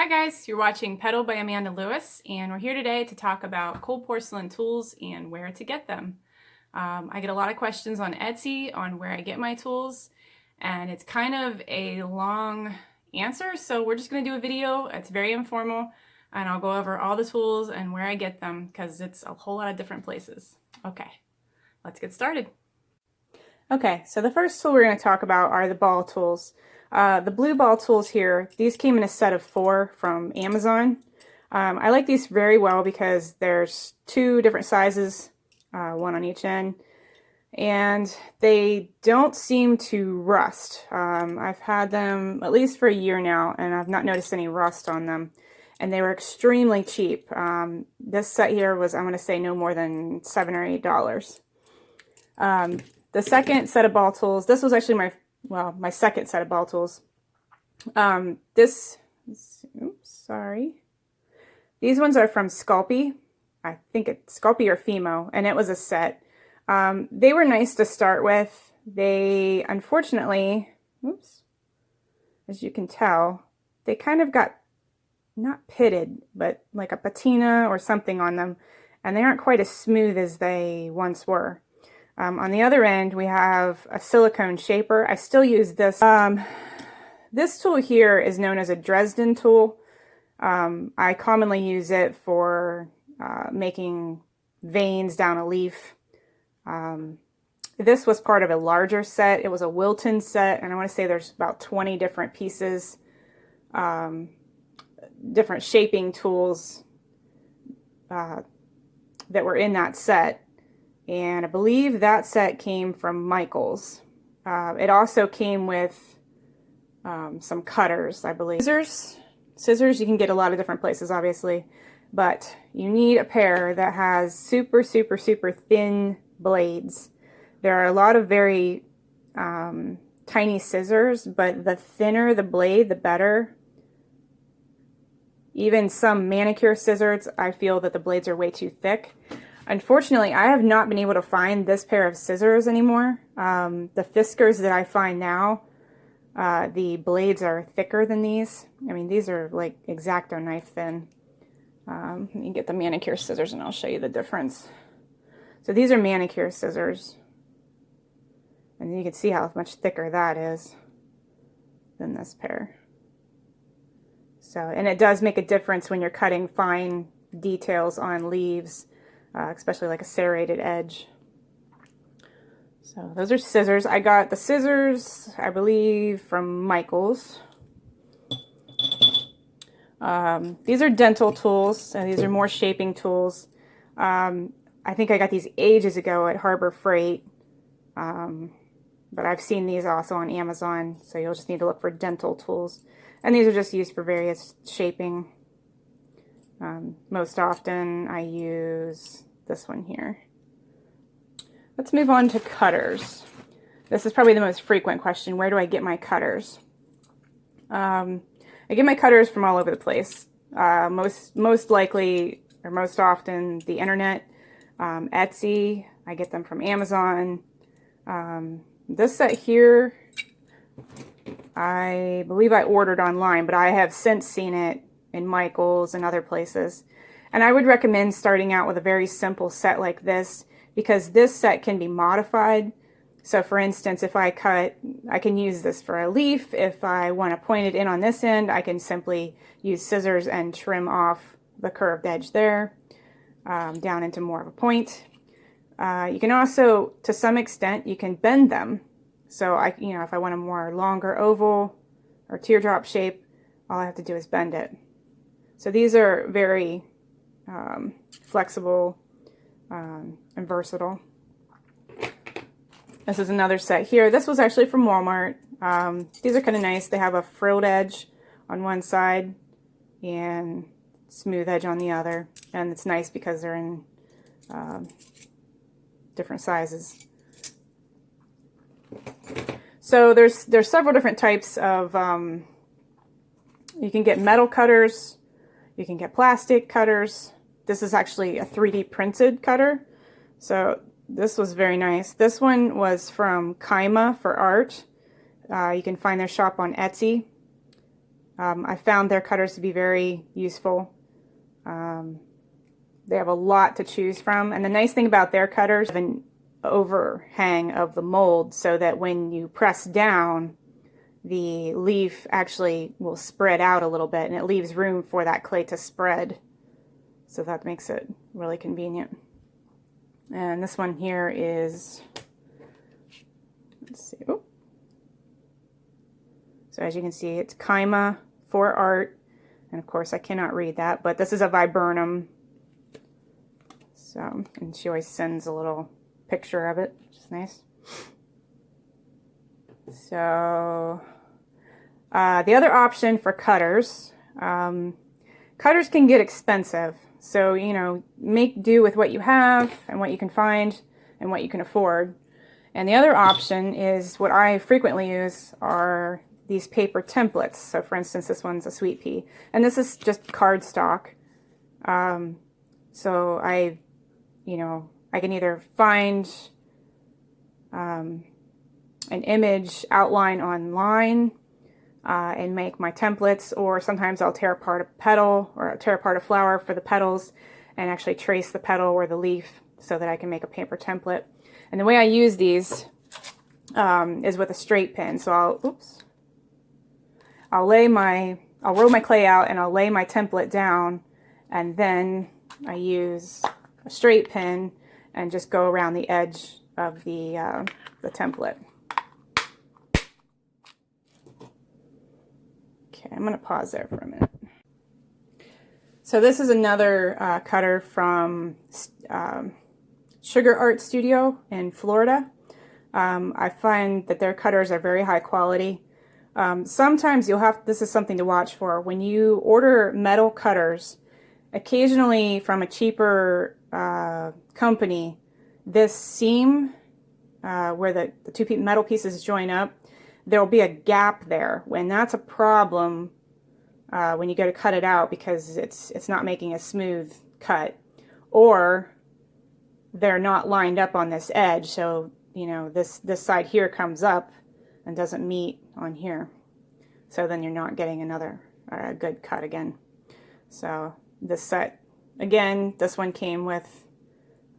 Hi guys, you're watching Petal by Amanda Lewis, and we're here today to talk about cold porcelain tools and where to get them. I get a lot of questions on Etsy on where I get my tools, and it's kind of a long answer, so we're just going to do a video. It's very informal, and I'll go over all the tools and where I get them because it's a whole lot of different places. Okay, let's get started. Okay, so the first tool we're going to talk about are the ball tools. The blue ball tools here, these came in a set of 4 from Amazon. I like these very well because there's 2 different sizes, one on each end, and they don't seem to rust. I've had them at least for a year now, and I've not noticed any rust on them, and they were extremely cheap. This set here was, I'm going to say, no more than $7 or $8. The second set of ball tools, this was actually my second set of ball tools. These ones are from Sculpey. I think it's Sculpey or Fimo, and it was a set. They were nice to start with. They, unfortunately, as you can tell, they kind of got, not pitted, but like a patina or something on them, and they aren't quite as smooth as they once were. On the other end, we have a silicone shaper. I still use this. This tool here is known as a Dresden tool. I commonly use it for making veins down a leaf. This was part of a larger set. It was a Wilton set, and I want to say there's about 20 different pieces, different shaping tools that were in that set. And I believe that set came from Michael's. It also came with some cutters, I believe. Scissors you can get a lot of different places, obviously. But you need a pair that has super, super, super thin blades. There are a lot of very tiny scissors, but the thinner the blade, the better. Even some manicure scissors, I feel that the blades are way too thick. Unfortunately, I have not been able to find this pair of scissors anymore. The Fiskars that I find now, the blades are thicker than these. I mean, these are like X-Acto knife thin. Let me get the manicure scissors and I'll show you the difference. So these are manicure scissors. And you can see how much thicker that is than this pair. So, and it does make a difference when you're cutting fine details on leaves. Especially like a serrated edge. So those are scissors. I got the scissors, I believe, from Michael's. These are dental tools, and these are more shaping tools. I think I got these ages ago at Harbor Freight, but I've seen these also on Amazon, so you'll just need to look for dental tools. And these are just used for various shaping. Most often I use this one here. Let's move on to cutters. This is probably the most frequent question. Where do I get my cutters? I get my cutters from all over the place. Most likely, or most often, the internet, Etsy. I get them from Amazon. This set here, I believe I ordered online, but I have since seen it in Michael's and other places. And I would recommend starting out with a very simple set like this, because this set can be modified. So for instance, if I can use this for a leaf. If I want to point it in on this end, I can simply use scissors and trim off the curved edge there, down into more of a point. You can also, to some extent, you can bend them. So if I want a more longer oval or teardrop shape, all I have to do is bend it. So these are very flexible and versatile. This is another set here. This was actually from Walmart. These are kind of nice. They have a frilled edge on one side and smooth edge on the other. And it's nice because they're in different sizes. So there's several different types of, you can get metal cutters, you can get plastic cutters. This is actually a 3D printed cutter. So this was very nice. This one was from Kima for art. You can find their shop on Etsy. I found their cutters to be very useful. They have a lot to choose from, and the nice thing about their cutters have an overhang of the mold so that when you press down, the leaf actually will spread out a little bit, and it leaves room for that clay to spread. So that makes it really convenient. And this one here is, let's see, oh. So as you can see, it's Kima for art, and of course I cannot read that, but this is a viburnum. So, and she always sends a little picture of it, which is nice. So, the other option for cutters, cutters can get expensive. So, you know, make do with what you have and what you can find and what you can afford. And the other option is what I frequently use are these paper templates. So for instance, this one's a sweet pea, and this is just cardstock. So I can either find an image outline online and make my templates, or sometimes I'll tear apart a petal or tear apart a flower for the petals and actually trace the petal or the leaf so that I can make a paper template. And the way I use these is with a straight pin. So I'll roll my clay out and I'll lay my template down, and then I use a straight pin and just go around the edge of the template. Okay, I'm going to pause there for a minute. So this is another cutter from Sugar Art Studio in Florida. I find that their cutters are very high quality. Sometimes this is something to watch for. When you order metal cutters, occasionally from a cheaper company, this seam where the two metal pieces join up, there will be a gap there. When that's a problem when you go to cut it out, because it's not making a smooth cut, or they're not lined up on this edge. So you know this side here comes up and doesn't meet on here. So then you're not getting another good cut again. So this set, again, this one came with,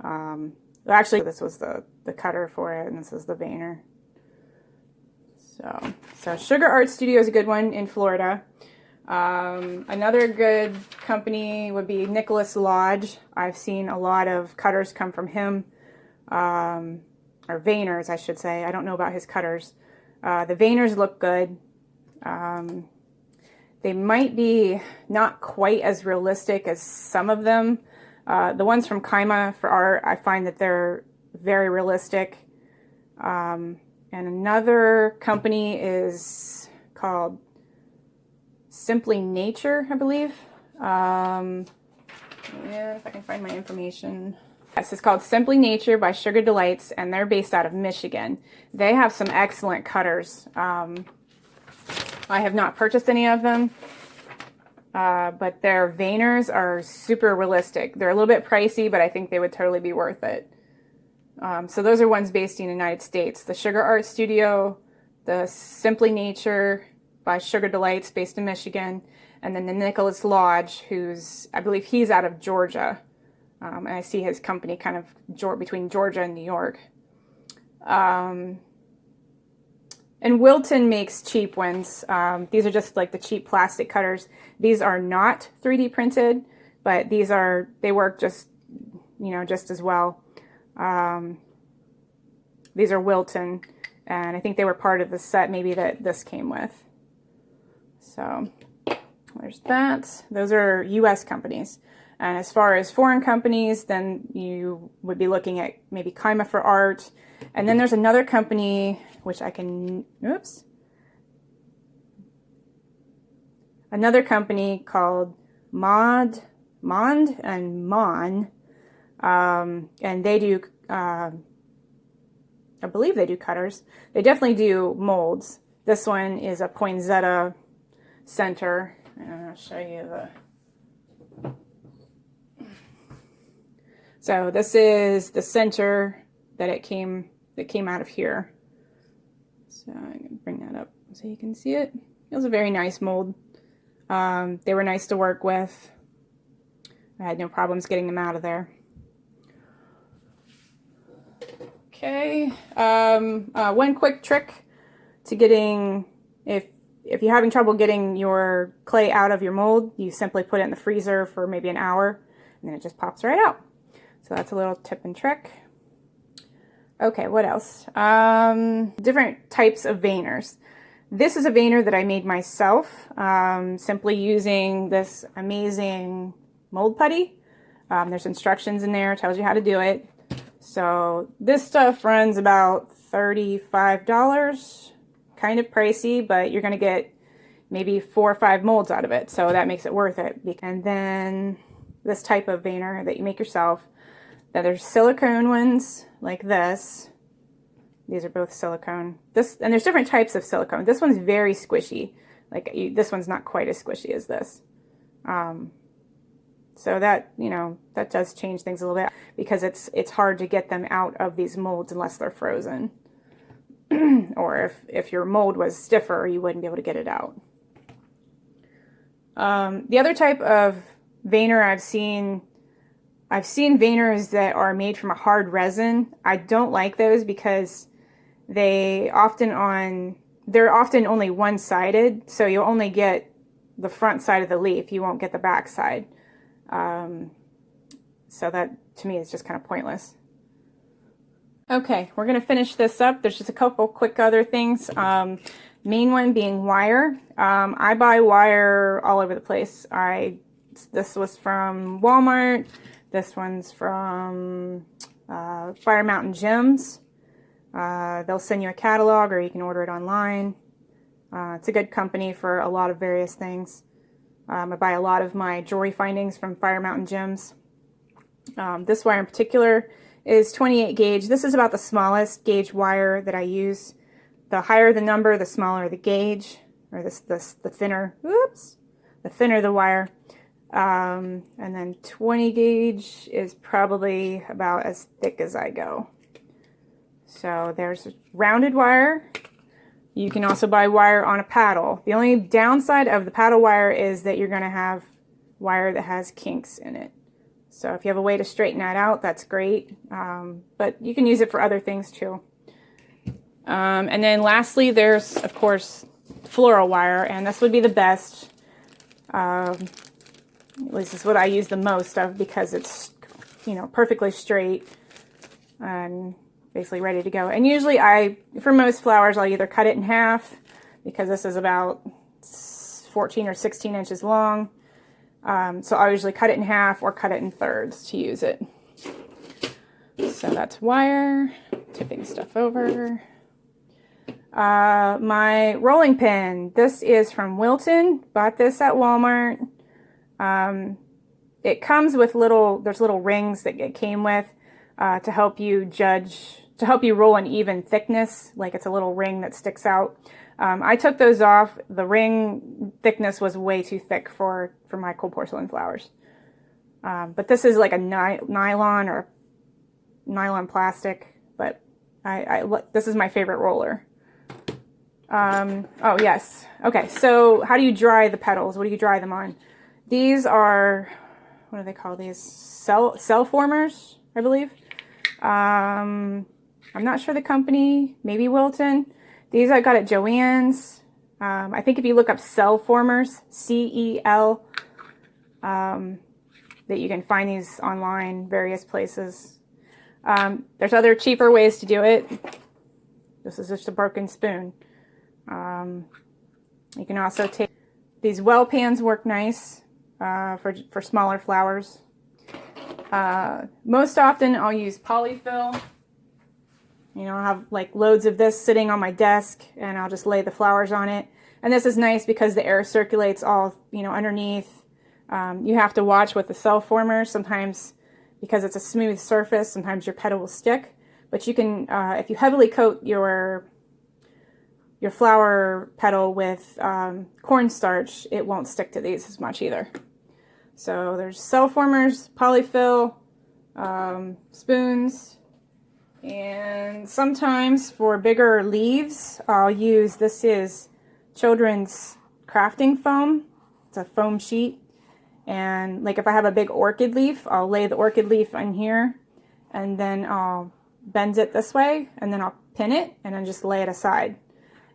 actually this was the cutter for it, and this is the veiner. So Sugar Art Studio is a good one in Florida. Another good company would be Nicholas Lodge. I've seen a lot of cutters come from him, or veiners, I should say. I don't know about his cutters. The veiners look good. They might be not quite as realistic as some of them. The ones from Kima for art, I find that they're very realistic. And another company is called Simply Nature, I believe. Yeah, if I can find my information. Yes, it's called Simply Nature by Sugar Delights, and they're based out of Michigan. They have some excellent cutters. I have not purchased any of them, but their veiners are super realistic. They're a little bit pricey, but I think they would totally be worth it. So those are ones based in the United States. The Sugar Art Studio, the Simply Nature by Sugar Delights based in Michigan, and then the Nicholas Lodge, I believe he's out of Georgia. And I see his company kind of between Georgia and New York. And Wilton makes cheap ones. These are just like the cheap plastic cutters. These are not 3D printed, but they work just as well. These are Wilton, and I think they were part of the set maybe that this came with. So there's that. Those are US companies. And as far as foreign companies, then you would be looking at maybe Kima for art. And then there's another company, which another company called MondMohn and they do, I believe they do cutters. They definitely do molds. This one is a poinsettia center. And I'll show you So this is the center that came out of here. So I'm going to bring that up so you can see it. It was a very nice mold. They were nice to work with. I had no problems getting them out of there. Okay, one quick trick to getting, if you're having trouble getting your clay out of your mold, you simply put it in the freezer for maybe an hour, and then it just pops right out. So that's a little tip and trick. Okay, what else? Different types of veiners. This is a veiner that I made myself, simply using this amazing mold putty. There's instructions in there, tells you how to do it. So this stuff runs about $35, kind of pricey, but you're going to get maybe 4 or 5 molds out of it, so that makes it worth it. And then this type of veiner that you make yourself. Now there's silicone ones like this. These are both silicone. And there's different types of silicone. This one's very squishy. This one's not quite as squishy as this. So that, that does change things a little bit, because it's hard to get them out of these molds unless they're frozen. Or if your mold was stiffer, you wouldn't be able to get it out. The other type of veiner I've seen veiners that are made from a hard resin. I don't like those because they're often only one-sided, so you'll only get the front side of the leaf. You won't get the back side. So that, to me, is just kind of pointless. Okay, we're going to finish this up. There's just a couple quick other things. Main one being wire. I buy wire all over the place. This was from Walmart. This one's from Fire Mountain Gems. They'll send you a catalog, or you can order it online. It's a good company for a lot of various things. I buy a lot of my jewelry findings from Fire Mountain Gems. This wire in particular is 28 gauge. This is about the smallest gauge wire that I use. The higher the number, the smaller the gauge, or the thinner. Oops, the thinner the wire. And then 20 gauge is probably about as thick as I go. So there's rounded wire. You can also buy wire on a paddle. The only downside of the paddle wire is that you're going to have wire that has kinks in it. So if you have a way to straighten that out, that's great. But you can use it for other things too. And then lastly, there's, of course, floral wire, and this would be the best. At least it's what I use the most of, because it's, perfectly straight and basically ready to go. And usually for most flowers, I'll either cut it in half, because this is about 14 or 16 inches long. So I'll usually cut it in half or cut it in thirds to use it. So that's wire, tipping stuff over. My rolling pin, this is from Wilton. Bought this at Walmart. It comes with there's little rings that it came with to help you roll an even thickness, like it's a little ring that sticks out. I took those off. The ring thickness was way too thick for my cold porcelain flowers. But this is like a nylon or nylon plastic, but this is my favorite roller. Oh yes. Okay, so how do you dry the petals? What do you dry them on? These are, what do they call these? Cell formers, I believe. I'm not sure the company, maybe Wilton. These I got at Joann's. I think if you look up cell formers, C-E-L, that you can find these online, various places. There's other cheaper ways to do it. This is just a broken spoon. You can also take these well pans, work nice for smaller flowers. Most often I'll use polyfill. I'll have like loads of this sitting on my desk, and I'll just lay the flowers on it. And this is nice because the air circulates all, underneath. You have to watch with the cell former. Sometimes, because it's a smooth surface, sometimes your petal will stick. But you can, if you heavily coat your flower petal with cornstarch, it won't stick to these as much either. So there's cell formers, polyfill, spoons, and sometimes for bigger leaves, I'll use, this is children's crafting foam. It's a foam sheet. And like if I have a big orchid leaf, I'll lay the orchid leaf on here and then I'll bend it this way and then I'll pin it and then just lay it aside.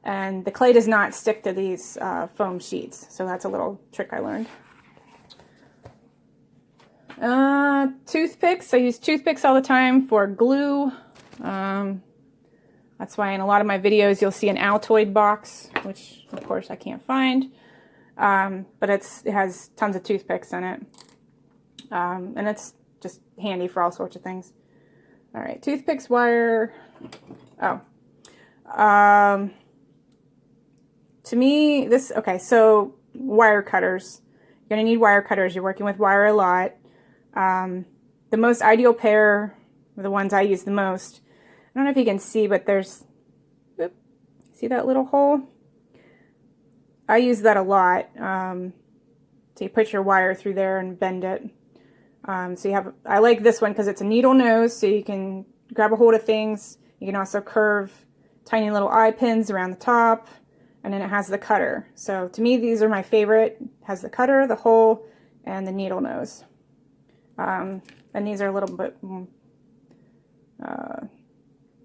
And the clay does not stick to these foam sheets. So that's a little trick I learned. Toothpicks. I use toothpicks all the time for glue. That's why in a lot of my videos you'll see an Altoid box, which of course I can't find. But it has tons of toothpicks in it. And it's just handy for all sorts of things. All right, toothpicks, wire. Oh. To me, okay, so wire cutters. You're going to need wire cutters. You're working with wire a lot. The most ideal pair, the ones I use the most, I don't know if you can see, but there's, see that little hole? I use that a lot. So you put your wire through there and bend it. So you have, I like this one because it's a needle nose, so you can grab a hold of things. You can also curve tiny little eye pins around the top, and then it has the cutter. So to me, these are my favorite. It has the cutter, the hole, and the needle nose. And these are a little bit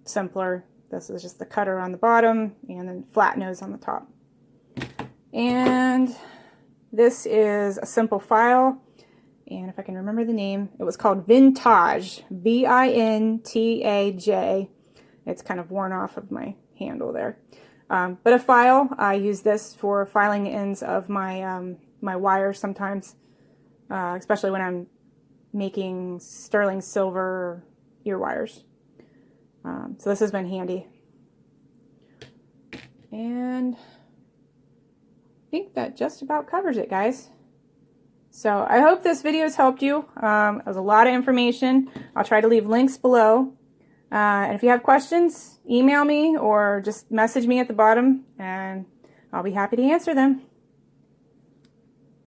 simpler. This is just the cutter on the bottom and then flat nose on the top. And this is a simple file. And if I can remember the name, it was called Vintage, V-I-N-T-A-J. It's kind of worn off of my handle there. But a file, I use this for filing the ends of my, my wires sometimes, especially when I'm making sterling silver ear wires. So this has been handy. And I think that just about covers it, guys. So I hope this video has helped you. It was a lot of information. I'll try to leave links below. And if you have questions, email me or just message me at the bottom and I'll be happy to answer them.